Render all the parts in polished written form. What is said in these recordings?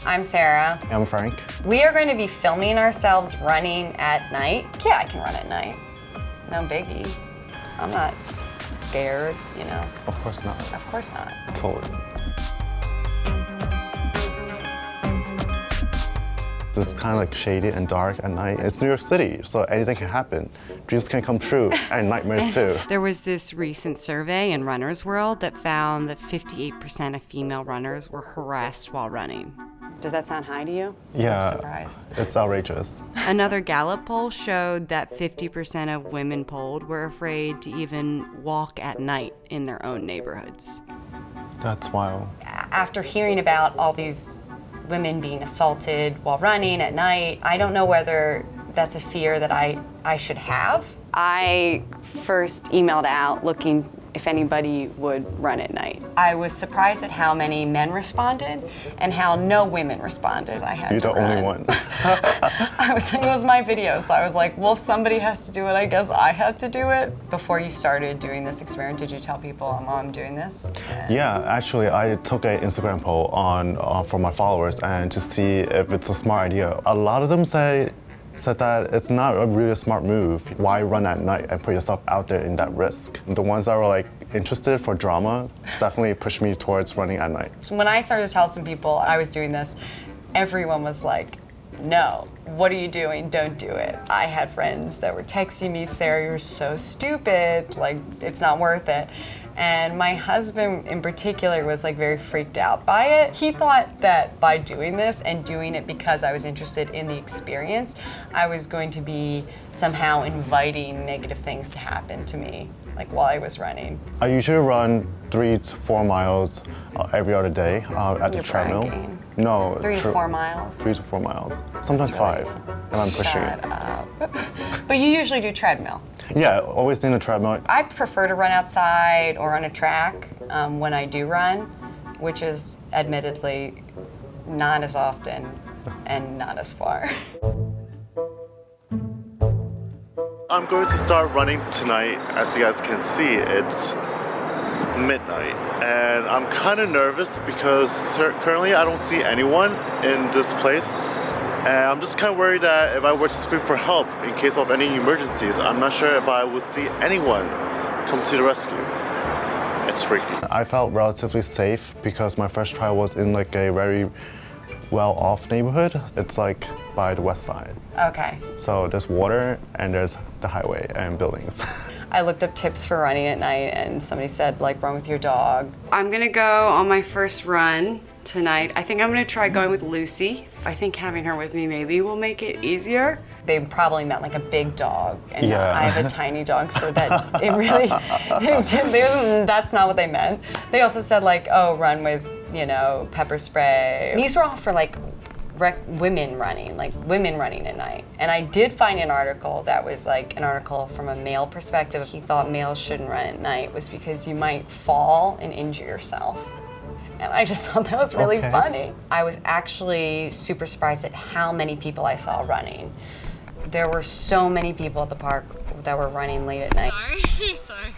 I'm Sarah. I'm Frank. We are going to be filming ourselves running at night. Yeah, I can run at night. No biggie. I'm not scared, you know. Of course not. Of course not. Totally. It's kind of like shady and dark at night. It's New York City, so anything can happen. Dreams can come true, and nightmares too. There was this recent survey in Runner's World that found that 58% of female runners were harassed while running. Does that sound high to you? Yeah, I'm surprised. It's outrageous. Another Gallup poll showed that 50% of women polled were afraid to even walk at night in their own neighborhoods. That's wild. After hearing about all these women being assaulted while running at night, I don't know whether that's a fear that I should have. I first emailed out looking if anybody would run at night. I was surprised at how many men responded and how no women responded. I had You're to the run. only one. It was my video, so I was like, well, if somebody has to do it, I guess I have to do it. Before you started doing this experiment, did you tell people, I'm doing this? Yeah, actually, I took an Instagram poll for my followers and to see if it's a smart idea. A lot of them said that it's not a really smart move. Why run at night and put yourself out there in that risk? The ones that were like interested for drama definitely pushed me towards running at night. When I started to tell some people I was doing this, everyone was like, no, what are you doing? Don't do it. I had friends that were texting me, Sarah, you're so stupid, like, it's not worth it. And my husband in particular was like very freaked out by it. He thought that by doing this and doing it because I was interested in the experience, I was going to be somehow inviting negative things to happen to me, like while I was running. I usually run 3 to 4 miles every other day at the treadmill. Bragging. No, 3 to 4 miles. 3 to 4 miles. Sometimes 5, and I'm pushing it. Shut up. But you usually do treadmill. Yeah, always in the treadmill. I prefer to run outside or on a track when I do run, which is admittedly not as often and not as far. I'm going to start running tonight. As you guys can see, it's midnight, and I'm kind of nervous because currently I don't see anyone in this place. And I'm just kind of worried that if I were to scream for help in case of any emergencies, I'm not sure if I would see anyone come to the rescue. It's freaky. I felt relatively safe because my first trial was in like a very well-off neighborhood. It's like by the west side. Okay. So there's water and there's the highway and buildings. I looked up tips for running at night and somebody said like run with your dog. I'm gonna go on my first run tonight. I think I'm gonna try going with Lucy. I think having her with me maybe will make it easier. They probably meant like a big dog, and Yeah. I have a tiny dog, so that it really, that's not what they meant. They also said like, oh, run with, you know, pepper spray. These were all for like women running at night. And I did find an article that was like an article from a male perspective. He thought males shouldn't run at night was because you might fall and injure yourself. And I just thought that was really funny. I was actually super surprised at how many people I saw running. There were so many people at the park that were running late at night. Sorry.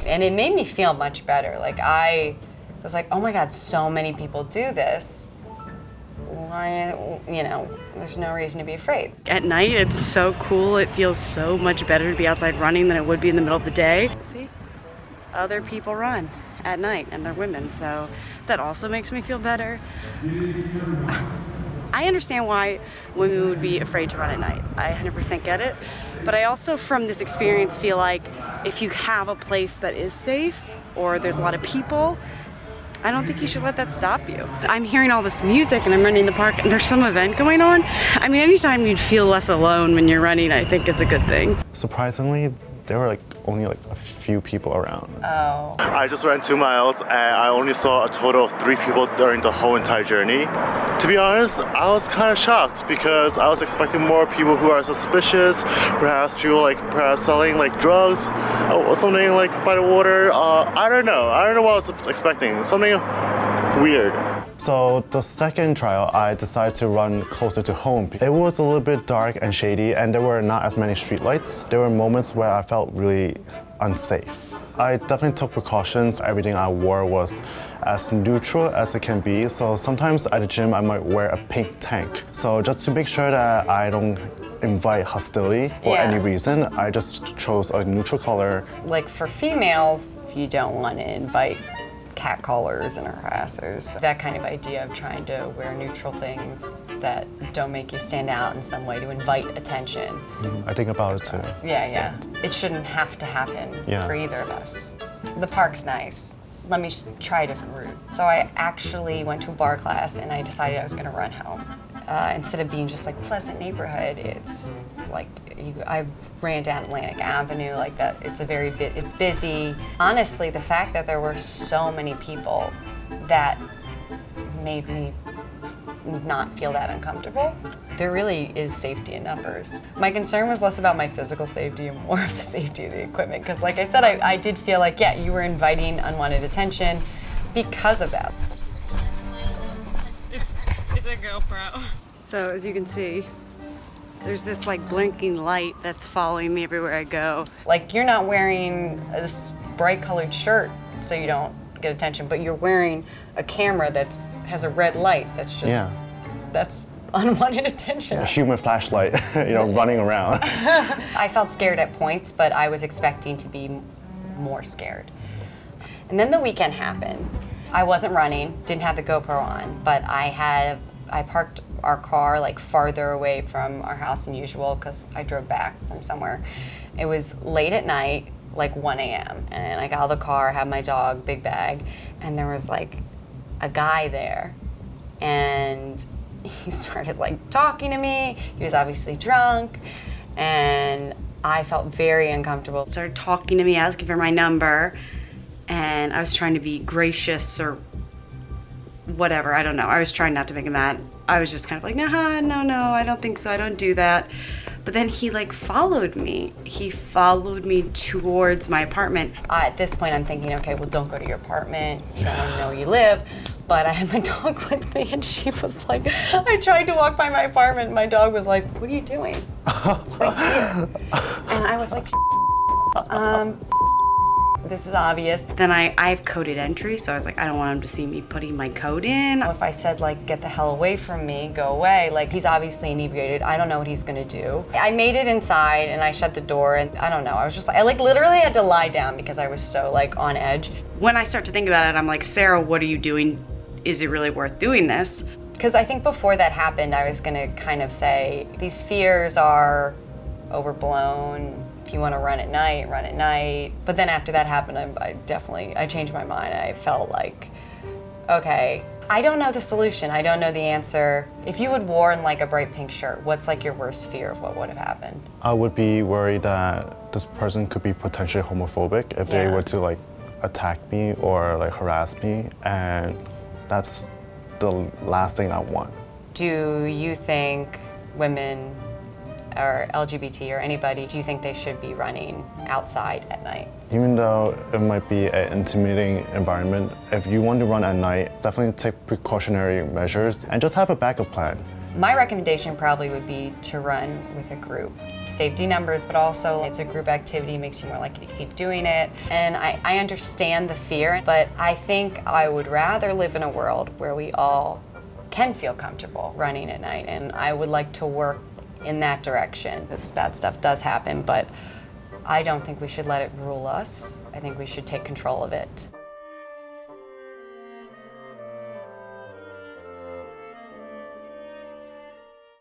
And it made me feel much better. Like I was like, oh my God, so many people do this. Why, you know, there's no reason to be afraid. At night, it's so cool. It feels so much better to be outside running than it would be in the middle of the day. See, other people run at night and they're women, so that also makes me feel better. I understand why women would be afraid to run at night. I 100% get it. But I also, from this experience, feel like if you have a place that is safe or there's a lot of people, I don't think you should let that stop you. I'm hearing all this music and I'm running in the park and there's some event going on. I mean, anytime you'd feel less alone when you're running, I think is a good thing. Surprisingly, there were only a few people around. Oh. I just ran 2 miles and I only saw a total of 3 people during the whole entire journey. To be honest, I was kind of shocked because I was expecting more people who are suspicious, perhaps people perhaps selling drugs or something by the water. I don't know what I was expecting, something weird. So the second trial, I decided to run closer to home. It was a little bit dark and shady and there were not as many streetlights. There were moments where I felt really unsafe. I definitely took precautions. Everything I wore was as neutral as it can be. So sometimes at the gym, I might wear a pink tank. So just to make sure that I don't invite hostility for any reason, I just chose a neutral color. Like for females, you don't want to invite catcallers and harassers. That kind of idea of trying to wear neutral things that don't make you stand out in some way to invite attention. I think about it too. Yeah. It shouldn't have to happen for either of us. The park's nice. Let me try a different route. So I actually went to a bar class and I decided I was gonna run home. Instead of being just like pleasant neighborhood, it's like I ran down Atlantic Avenue like that. It's busy. Honestly, the fact that there were so many people that made me not feel that uncomfortable. There really is safety in numbers. My concern was less about my physical safety and more of the safety of the equipment. Because like I said, I did feel like, yeah, you were inviting unwanted attention because of that. It's a GoPro. So as you can see, there's this like blinking light that's following me everywhere I go. Like you're not wearing this bright colored shirt so you don't get attention, but you're wearing a camera that has a red light that's just, that's unwanted attention. A human flashlight, running around. I felt scared at points, but I was expecting to be more scared. And then the weekend happened. I wasn't running, didn't have the GoPro on, but I parked our car like farther away from our house than usual because I drove back from somewhere. It was late at night, like 1 a.m. and I got out of the car, had my dog, big bag, and there was like a guy there and he started like talking to me. He was obviously drunk and I felt very uncomfortable. Started talking to me, asking for my number, and I was trying to be gracious or whatever, I don't know. I was trying not to make him mad. I was just kind of like, no, I don't think so, I don't do that. But then he like followed me. He followed me towards my apartment. At this point I'm thinking, okay, well don't go to your apartment. You don't want to know where you live. But I had my dog with me and she was like, I tried to walk by my apartment and my dog was like, what are you doing? It's right here. And I was like, this is obvious. Then I have coded entry, so I was like, I don't want him to see me putting my code in. If I said like, get the hell away from me, go away, like he's obviously inebriated, I don't know what he's gonna do. I made it inside and I shut the door and I don't know, I was just like, I like literally had to lie down because I was so like on edge. When I start to think about it, I'm like, Sarah, what are you doing? Is it really worth doing this? Because I think before that happened, I was gonna kind of say, these fears are overblown. If you want to run at night, run at night. But then after that happened, I changed my mind. I felt like, okay, I don't know the solution. I don't know the answer. If you had worn like a bright pink shirt, what's like your worst fear of what would have happened? I would be worried that this person could be potentially homophobic if they were to like attack me or like harass me, and that's the last thing I want. Do you think women or LGBT or anybody, do you think they should be running outside at night? Even though it might be an intimidating environment, if you want to run at night, definitely take precautionary measures and just have a backup plan. My recommendation probably would be to run with a group. Safety numbers, but also it's a group activity, makes you more likely to keep doing it. And I understand the fear, but I think I would rather live in a world where we all can feel comfortable running at night, and I would like to work in that direction. This bad stuff does happen, but I don't think we should let it rule us. I think we should take control of it.